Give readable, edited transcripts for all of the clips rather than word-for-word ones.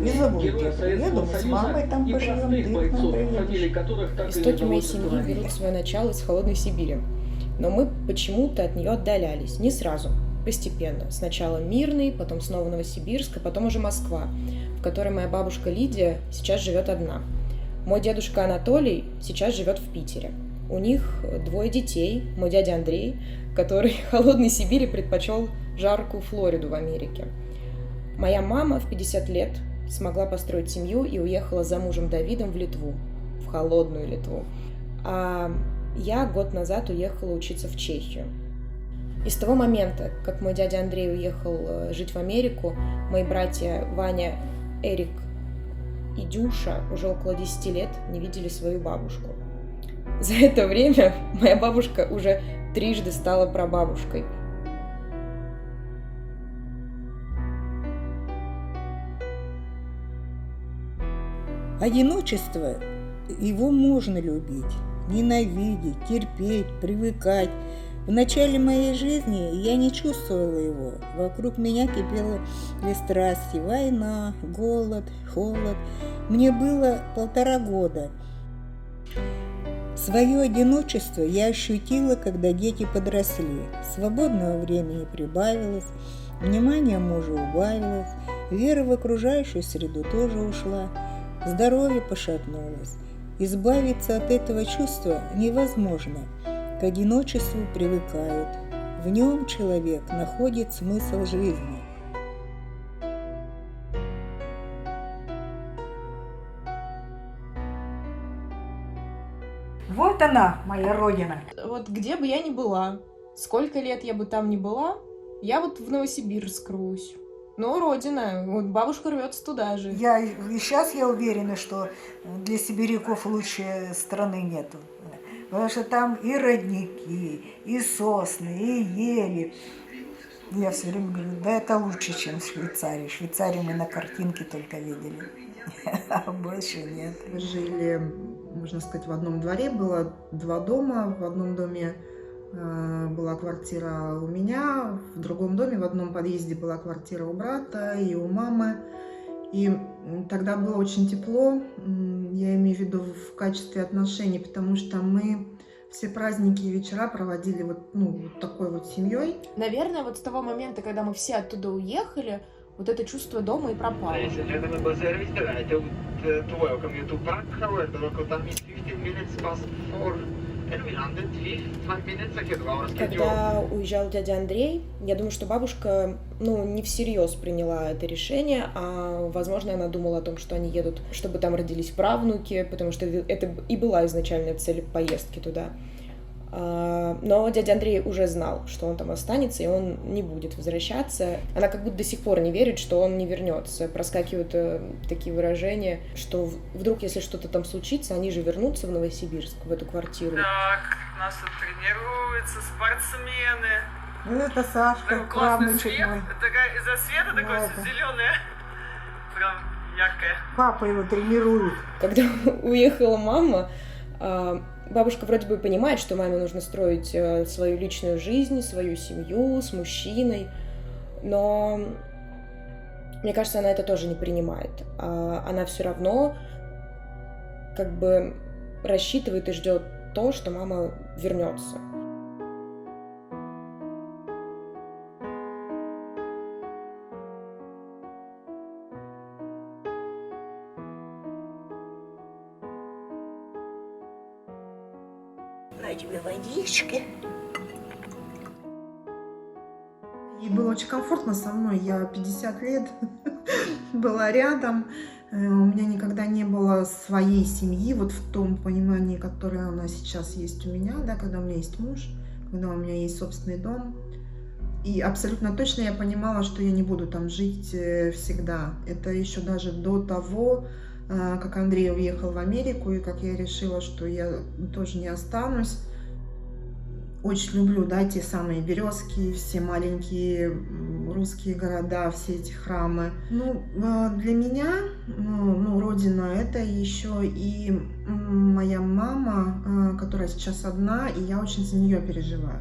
и зовут деда. Еду мы с мамой там поживем, ты к нам приедешь. Истоки моей семьи берут свое начало из холодной Сибири, но мы почему-то от нее отдалялись, не сразу, постепенно. Сначала Мирный, потом снова Новосибирск, а потом уже Москва, в которой моя бабушка Лидия сейчас живет одна. Мой дедушка Анатолий сейчас живет в Питере. У них 2 детей, мой дядя Андрей, который холодной Сибири предпочел жаркую Флориду в Америке. Моя мама в 50 лет смогла построить семью и уехала за мужем Давидом в Литву, в холодную Литву. А я год назад уехала учиться в Чехию. И с того момента, как мой дядя Андрей уехал жить в Америку, мои братья Ваня, Эрик и Дюша уже около 10 лет не видели свою бабушку. За это время моя бабушка уже 3 стала прабабушкой. Одиночество, его можно любить, ненавидеть, терпеть, привыкать. В начале моей жизни я не чувствовала его. Вокруг меня кипели страсти, война, голод, холод. Мне было 1,5 года. Свое одиночество я ощутила, когда дети подросли. Свободного времени прибавилось, внимание мужа убавилось, вера в окружающую среду тоже ушла, здоровье пошатнулось. Избавиться от этого чувства невозможно. К одиночеству привыкают. В нем человек находит смысл жизни. Вот она, моя родина. Вот где бы я ни была, сколько лет я бы там ни была, я вот в Новосибирск рвусь. Но родина, вот бабушка рвется туда же. И сейчас я уверена, что для сибиряков лучше страны нету. Потому что там и родники, и сосны, и ели. Я все время говорю, да это лучше, чем в Швейцарии. В Швейцарии мы на картинке только видели, а больше нет. Мы жили, можно сказать, в одном дворе, было 2 дома. В одном доме была квартира у меня, в другом доме, в одном подъезде была квартира у брата и у мамы. И тогда было очень тепло, я имею в виду в качестве отношений, потому что мы все праздники и вечера проводили вот такой вот семьей. Наверное, вот с того момента, когда мы все оттуда уехали, вот это чувство дома и пропало. Когда уезжал дядя Андрей, я думаю, что бабушка, не всерьез приняла это решение, а, возможно, она думала о том, что они едут, чтобы там родились правнуки, потому что это и была изначальная цель поездки туда. Но дядя Андрей уже знал, что он там останется, и он не будет возвращаться. Она как будто до сих пор не верит, что он не вернется. Проскакивают такие выражения, что вдруг, если что-то там случится, они же вернутся в Новосибирск, в эту квартиру. Так, у нас тут тренируются спортсмены. Это Сашка, Классный свет. мой. Из-за света такое все зеленое. Прям яркое. Папа его тренирует. Когда уехала мама, бабушка вроде бы понимает, что маме нужно строить свою личную жизнь, свою семью с мужчиной, но мне кажется, она это тоже не принимает. Она все равно как бы рассчитывает и ждет то, что мама вернется. На тебе водички. И было очень комфортно со мной. Я 50 лет была рядом. У меня никогда не было своей семьи, вот в том понимании, которое она сейчас есть у меня, да, когда у меня есть муж, когда у меня есть собственный дом. И абсолютно точно я понимала, что я не буду там жить всегда. Это еще даже до того, как Андрей уехал в Америку, и как я решила, что я тоже не останусь. Очень люблю, да, те самые Березки, все маленькие русские города, все эти храмы. Для меня, родина — это еще и моя мама, которая сейчас одна, и я очень за нее переживаю.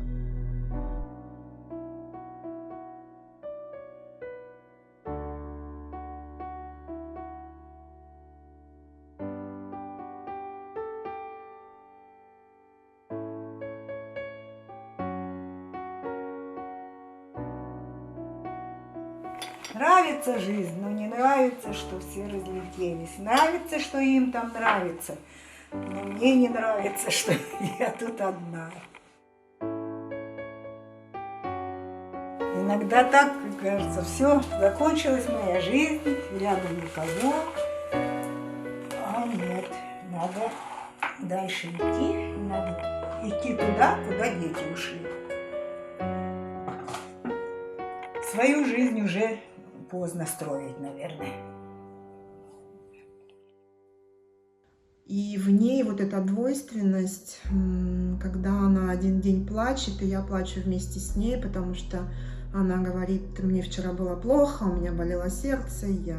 Нравится жизнь, но не нравится, что все разлетелись. Нравится, что им там нравится, но мне не нравится, что я тут одна. Иногда так кажется, все, закончилась моя жизнь, рядом никого. А нет, надо дальше идти, надо идти туда, куда дети ушли. Свою жизнь уже поздно строить, наверное. И в ней вот эта двойственность, когда она один день плачет, и я плачу вместе с ней, потому что она говорит: мне вчера было плохо, у меня болело сердце, я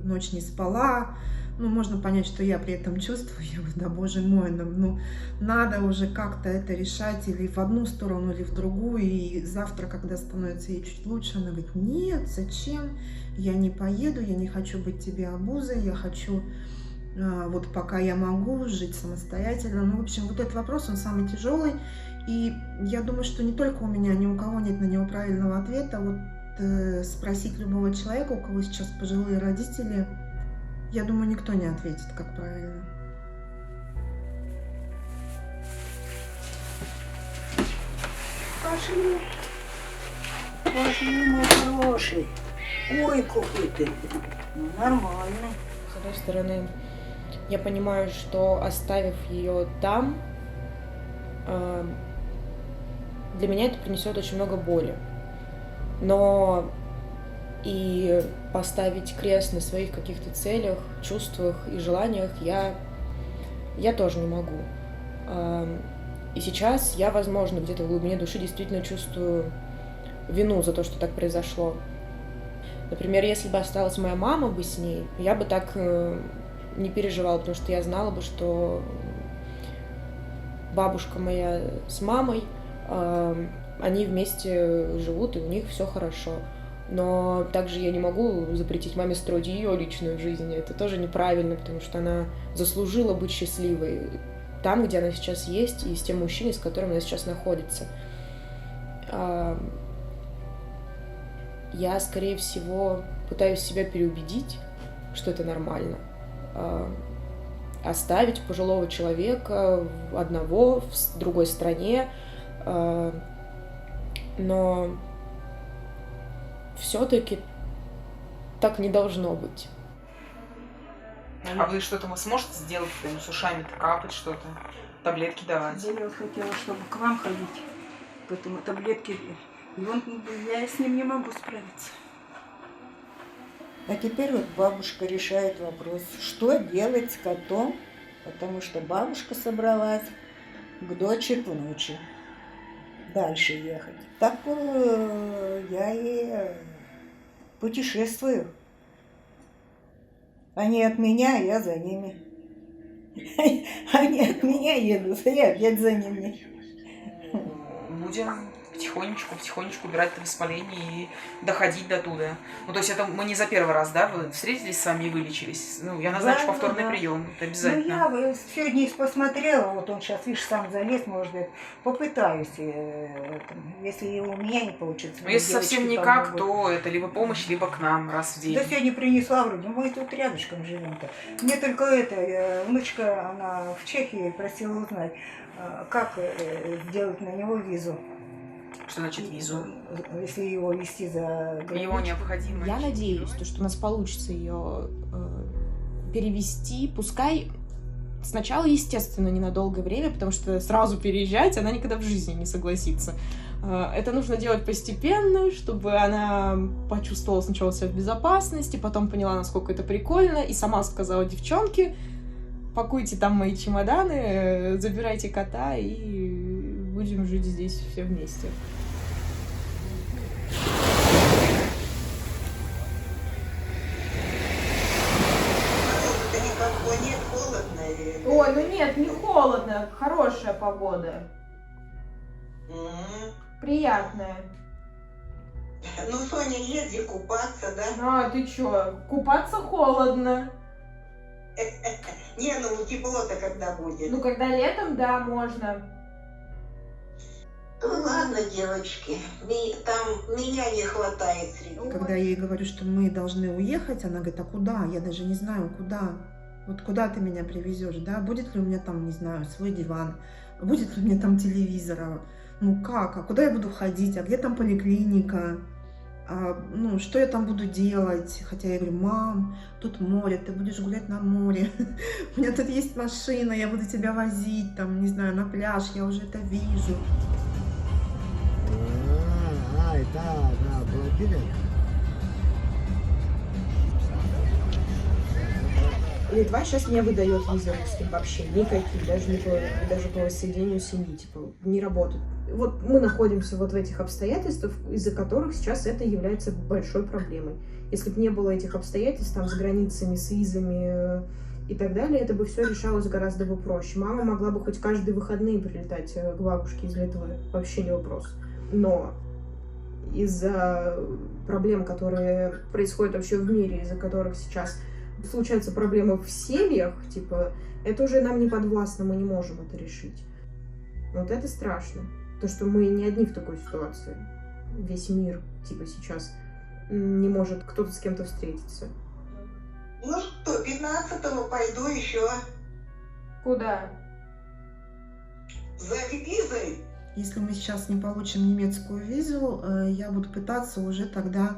ночь не спала. Ну, можно понять, что я при этом чувствую. Я говорю: да боже мой, ну надо уже как-то это решать или в одну сторону, или в другую. И завтра, когда становится ей чуть лучше, она говорит: нет, зачем? Я не поеду, я не хочу быть тебе обузой, я хочу вот пока я могу жить самостоятельно. Ну, в общем, вот этот вопрос, он самый тяжелый. И я думаю, что не только у меня, ни у кого нет на него правильного ответа. Вот спросить любого человека, у кого сейчас пожилые родители, я думаю, никто не ответит, как правильно. Пошли, мой хороший. Ой, какой ты. Ну, нормально. С одной стороны, я понимаю, что оставив ее там, для меня это принесет очень много боли. Но и поставить крест на своих каких-то целях, чувствах и желаниях я тоже не могу. И сейчас я, возможно, где-то в глубине души действительно чувствую вину за то, что так произошло. Например, если бы осталась моя мама бы с ней, я бы так не переживала, потому что я знала бы, что бабушка моя с мамой, они вместе живут, и у них все хорошо. Но также я не могу запретить маме строить ее личную жизнь. Это тоже неправильно, потому что она заслужила быть счастливой там, где она сейчас есть, и с тем мужчиной, с которым она сейчас находится. Я, скорее всего, пытаюсь себя переубедить, что это нормально. Оставить пожилого человека одного в другой стране, но все-таки так не должно быть. А вы что-то сможете сделать, с ушами-то капать что-то, таблетки давать? Я хотела, чтобы к вам ходить, поэтому таблетки, я с ним не могу справиться. А теперь вот бабушка решает вопрос, что делать с котом, потому что бабушка собралась к дочери внучи дальше ехать. Так я и путешествую. Они от меня, я за ними. Они от меня едут, а я опять за ними. Будем потихонечку убирать это воспаление и доходить до туда. Ну, то есть это мы не за первый раз, да, вы встретились с вами и вылечились? Ну, я назначу повторный прием, это обязательно. Ну, я сегодня посмотрела, вот он сейчас, видишь, сам залез, может быть, попытаюсь, если у меня не получится. Но если совсем никак, то это либо помощь, либо к нам раз в день. Да сегодня принесла вроде, мы тут рядышком живем-то. Мне только внучка, она в Чехии просила узнать, как сделать на него визу. Что значит визу? Если его везти за границу. Его необходимо. Я надеюсь, что у нас получится ее перевести, пускай сначала, естественно, не на долгое время, потому что сразу переезжать она никогда в жизни не согласится. Это нужно делать постепенно, чтобы она почувствовала сначала себя в безопасности, потом поняла, насколько это прикольно, и сама сказала: девчонки, пакуйте там мои чемоданы, забирайте кота, и будем жить здесь все вместе. Ой, ну нет, не холодно, хорошая погода. Приятная. Ну, Соня, езди купаться, да? А, ты чё, купаться холодно. Не, ну тепло-то когда будет? Ну, когда летом, да, можно. Ну ладно, девочки, там меня не хватает среди. Когда я ей говорю, что мы должны уехать, она говорит, а куда? Я даже не знаю, куда. Вот куда ты меня привезешь, да? Будет ли у меня там, не знаю, свой диван? Будет ли у меня там телевизор? Ну как? А куда я буду ходить? А где там поликлиника? Ну, что я там буду делать? Хотя я говорю, мам, тут море, ты будешь гулять на море. У меня тут есть машина, я буду тебя возить, там, не знаю, на пляж, я уже это вижу. Да, было билет. Литва сейчас не выдает визы русским вообще, никаких, даже по воссоединению семьи, типа, не работают. Вот мы находимся вот в этих обстоятельствах, из-за которых сейчас это является большой проблемой. Если бы не было этих обстоятельств, там, с границами, с визами и так далее, это бы все решалось гораздо бы проще. Мама могла бы хоть каждые выходные прилетать к бабушке из Литвы, вообще не вопрос. Но из-за проблем, которые происходят вообще в мире, из-за которых сейчас случаются проблемы в семьях, типа, это уже нам не подвластно, мы не можем это решить. Вот это страшно. То, что мы не одни в такой ситуации. Весь мир, типа, сейчас не может кто-то с кем-то встретиться. Ну что, 15-го пойду еще Куда? за визой. Если мы сейчас не получим немецкую визу, я буду пытаться уже тогда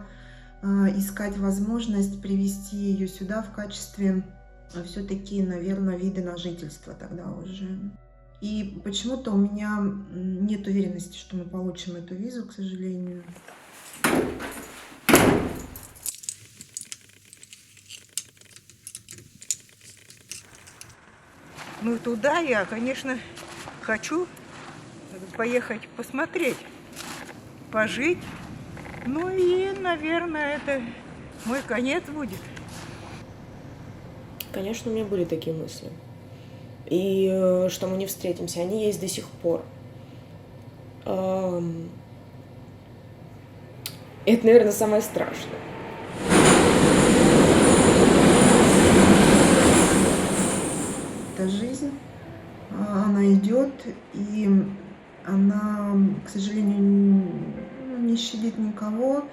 искать возможность привезти ее сюда в качестве все-таки, наверное, вида на жительство тогда уже. И почему-то у меня нет уверенности, что мы получим эту визу, к сожалению. Ну, туда я, конечно, хочу поехать посмотреть, пожить. Ну и, наверное, это мой конец будет. Конечно, у меня были такие мысли. И что мы не встретимся, они есть до сих пор. Это, наверное, самое страшное. Это жизнь, она идет, и она, к сожалению, не щадит никого,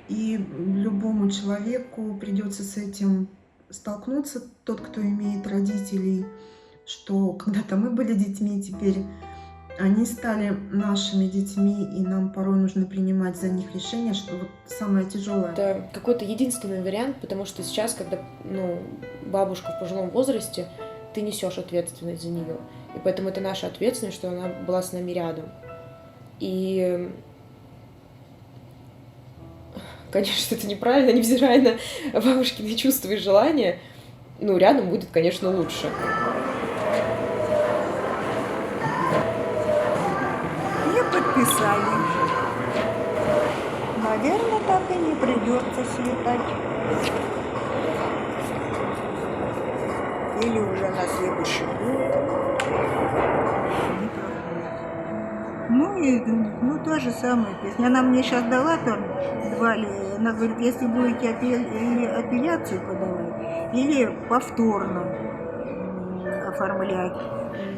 и любому человеку придется с этим столкнуться, тот, кто имеет родителей, что когда-то мы были детьми, теперь они стали нашими детьми, и нам порой нужно принимать за них решения, что вот самое тяжелое. Это какой-то единственный вариант, потому что сейчас, когда бабушка в пожилом возрасте, ты несешь ответственность за нее. И поэтому это наша ответственность, что она была с нами рядом. И, конечно, это неправильно, невзирая на бабушкины чувства и желания. Рядом будет, конечно, лучше. Не подписали. Наверное, так и не придется слетать. Или уже на следующий год. То же самое. Она мне сейчас дала там 2 лет. Она говорит, если будете апелляцию подавать, или повторно оформлять.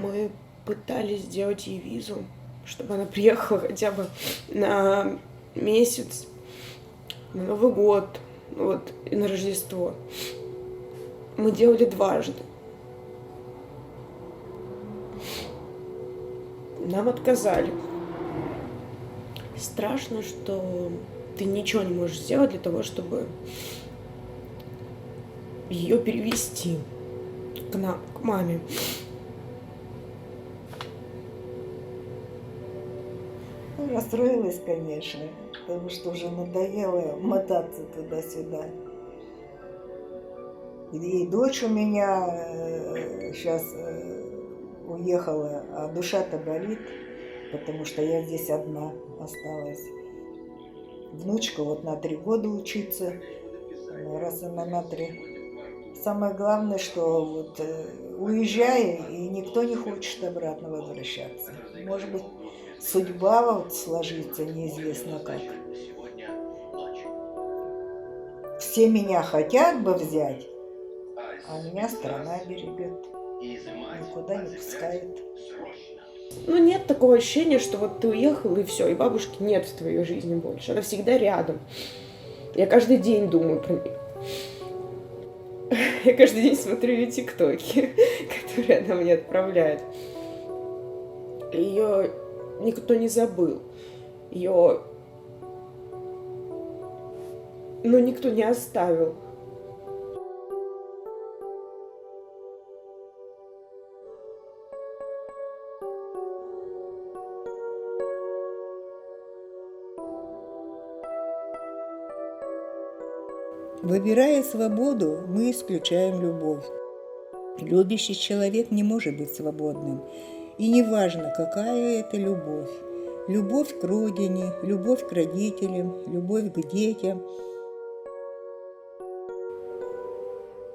Мы пытались сделать ей визу, чтобы она приехала хотя бы на месяц, на Новый год, и на Рождество. Мы делали дважды. Нам отказали. Страшно, что ты ничего не можешь сделать для того, чтобы ее перевести к нам, к маме. Расстроилась, конечно, потому что уже надоело мотаться туда-сюда. И дочь у меня сейчас уехала, а душа-то болит, потому что я здесь одна осталась. Внучка на 3 года учиться, раз она на 3. Самое главное, что уезжая, и никто не хочет обратно возвращаться. Может быть, судьба сложится неизвестно как. Все меня хотят бы взять, а меня страна берегет, никуда не пускает. Ну, нет такого ощущения, что вот ты уехал и все, и бабушки нет в твоей жизни больше. Она всегда рядом. Я каждый день думаю про нее. Я каждый день смотрю ее тиктоки, которые она мне отправляет. Ее никто не забыл. Ее, ну, никто не оставил. Выбирая свободу, мы исключаем любовь. Любящий человек не может быть свободным. И неважно, какая это любовь. Любовь к родине, любовь к родителям, любовь к детям.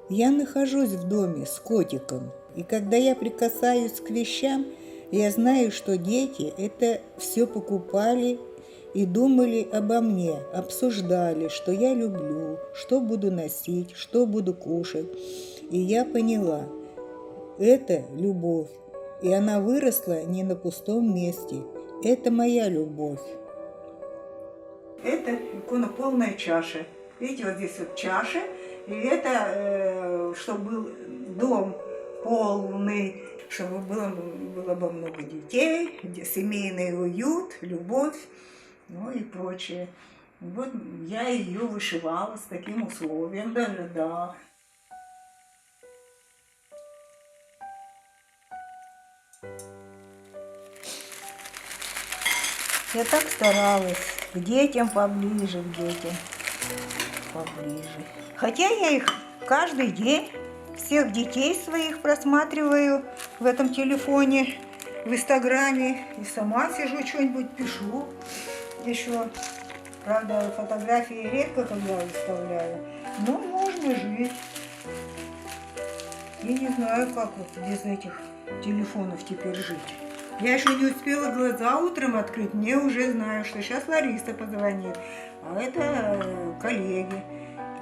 Я нахожусь в доме с котиком, и когда я прикасаюсь к вещам, я знаю, что дети это все покупали и думали обо мне, обсуждали, что я люблю, что буду носить, что буду кушать. И я поняла, это любовь, и она выросла не на пустом месте. Это моя любовь. Это икона полная чаша. Видите, вот здесь вот чаша, и это, чтобы был дом полный, чтобы было бы много детей, семейный уют, любовь, ну и прочее. Вот я ее вышивала с таким условием даже, да. Я так старалась к детям поближе, Хотя я их каждый день, всех детей своих просматриваю в этом телефоне, в Инстаграме. И сама сижу, что-нибудь пишу еще. Правда, фотографии редко когда выставляю. Но можно жить. Я не знаю, как вот без этих телефонов теперь жить. Я еще не успела глаза утром открыть, мне уже знаю, что сейчас Лариса позвонит. А это коллеги,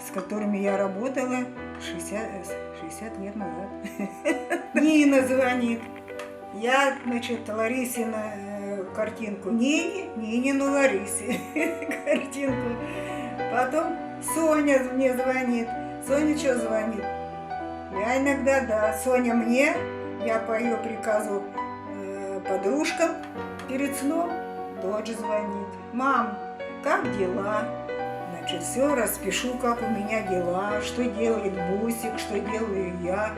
с которыми я работала 60 лет назад. Нина звонит. Я, значит, Ларисина картинку Нине, Нинину Ларисе картинку. Потом Соня мне звонит. Соня что звонит? Я иногда, да, Соня мне, я по ее приказу подружкам перед сном, дочь звонит. Мам, как дела? Значит, все распишу, как у меня дела, что делает Бусик, что делаю я.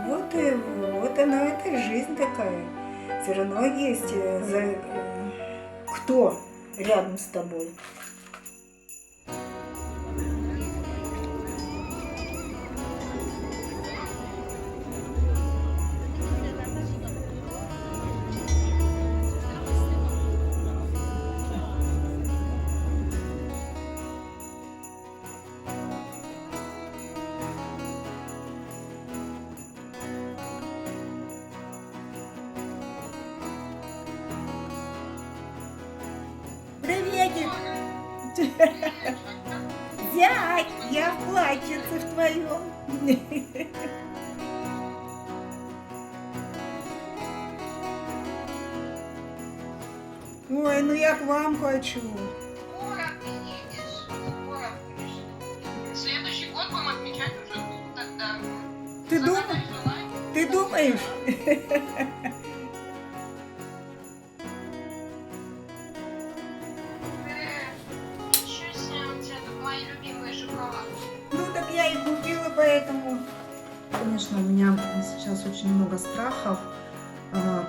Вот она, это жизнь такая. Все равно есть кто рядом с тобой. Зять, я в платьице в твоем. Ой, ну я к вам хочу. Скоро ты едешь. Скоро будешь. Следующий год будем отмечать уже тут тогда. Ты думаешь? Ну так я и купила, поэтому. Конечно, у меня сейчас очень много страхов,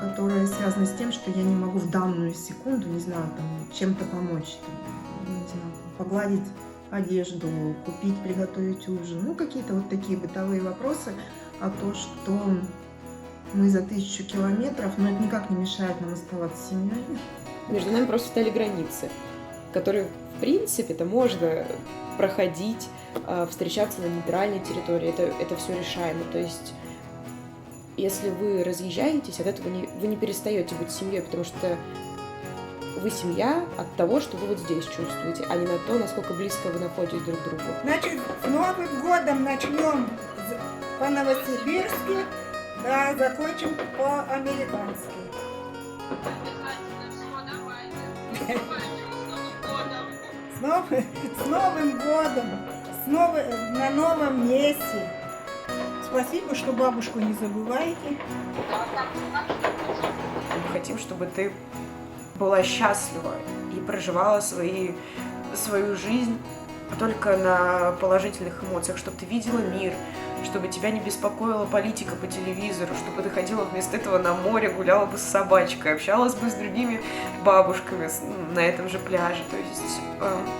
которые связаны с тем, что я не могу в данную секунду, не знаю, там, чем-то помочь, там, не знаю, погладить одежду, купить, приготовить ужин, ну какие-то вот такие бытовые вопросы, а то, что мы за 1000 километров, но это никак не мешает нам оставаться семьей. Между нами просто стали границы, которые, в принципе-то, можно проходить, встречаться на нейтральной территории. Это все решаемо. То есть, если вы разъезжаетесь, от этого вы не перестаете быть семьей, потому что вы семья от того, что вы вот здесь чувствуете, а не на то, насколько близко вы находитесь друг к другу. Значит, с Новым годом начнем по-новосибирски, да, закончим по-американски. Обязательно. Все, давайте. С Новым годом! На новом месте! Спасибо, что бабушку не забываете. Мы хотим, чтобы ты была счастлива и проживала свою жизнь только на положительных эмоциях, чтобы ты видела мир, чтобы тебя не беспокоила политика по телевизору, чтобы ты ходила вместо этого на море, гуляла бы с собачкой, общалась бы с другими бабушками на этом же пляже. То есть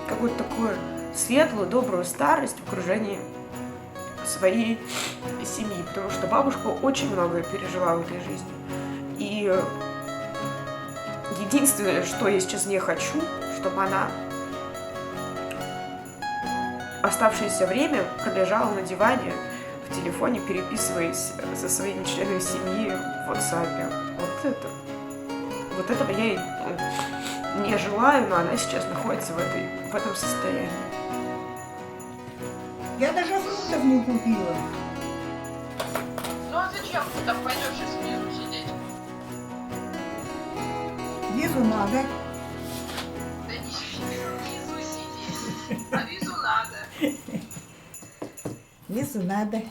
какую-то такую светлую, добрую старость в окружении своей семьи, потому что бабушка очень многое пережила в этой жизни. И единственное, что я сейчас не хочу, чтобы она оставшееся время пролежала на диване в телефоне, переписываясь со своими членами семьи в WhatsApp. Вот этого я ей не желаю, но она сейчас находится в этом состоянии. Я даже фруктов не купила. Ну а зачем ты там пойдешь сейчас внизу сидеть? Визу надо. Да не внизу сидеть, а визу надо. Визу надо.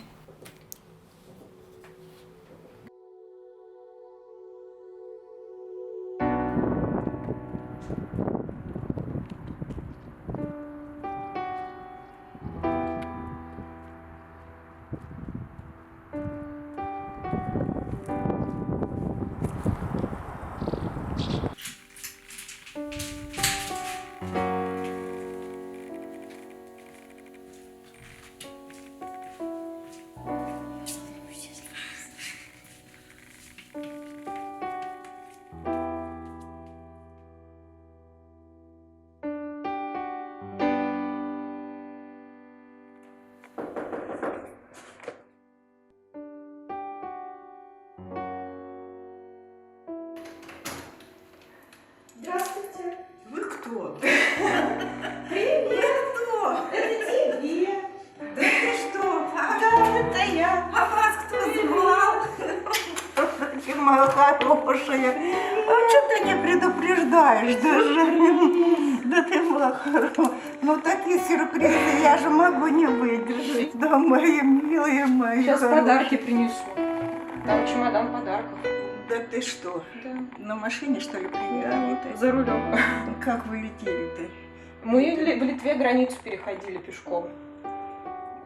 Здравствуйте. Вы кто? Привет. Кто? Это тебе. Да ты что? Да, это я. А вас кто звал? Ты моя хорошая. А что ты не предупреждаешь даже? Да ты моя хорошая. Ну такие сюрпризы я же могу не выдержать. Да, мои милые мои. Сейчас хорошие. подарки принесу. Там чемодан подарков. Да ты что? Да. На машине что ли приехали-то? За рулем. Как вы летели-то? Мы в Литве границу переходили пешком.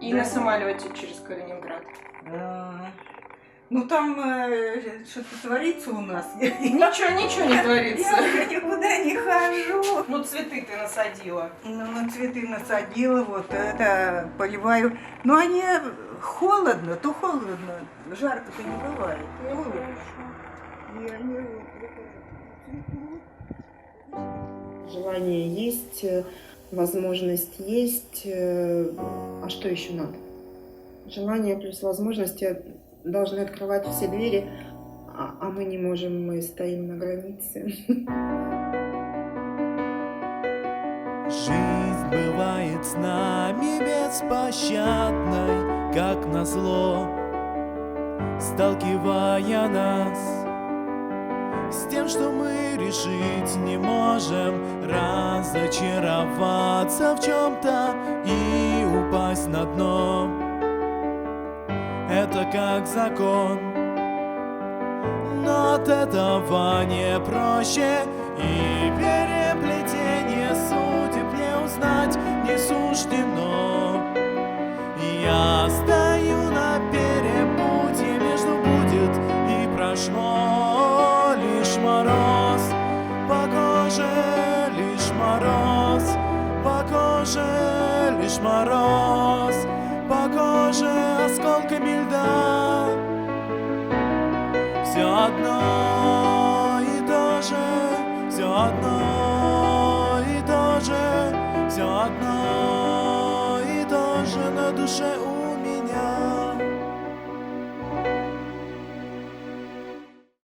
И Да. на самолете через Калининград. Ну там что-то творится у нас. Ничего не творится. Я уже никуда не хожу. Ну, цветы ты насадила. Ну, на цветы насадила, вот это поливаю. Но они холодно, то холодно. Жарко-то не бывает. И они Желание есть, возможность есть, а что еще надо? Желание плюс возможности должны открывать все двери, а мы не можем, мы стоим на границе. Жизнь бывает с нами беспощадной, как назло, сталкивая нас с тем, что мы решить не можем, разочароваться в чем-то и упасть на дно. Это как закон, но от этого не проще, и переплетение судеб не узнать не суждено. Я стою на перепутье между будет и прошло. Лишь мороз по коже, лишь мороз по коже, лишь мороз по коже осколками льда. Все одно и то же, все одно и то же, все одно и то же на душе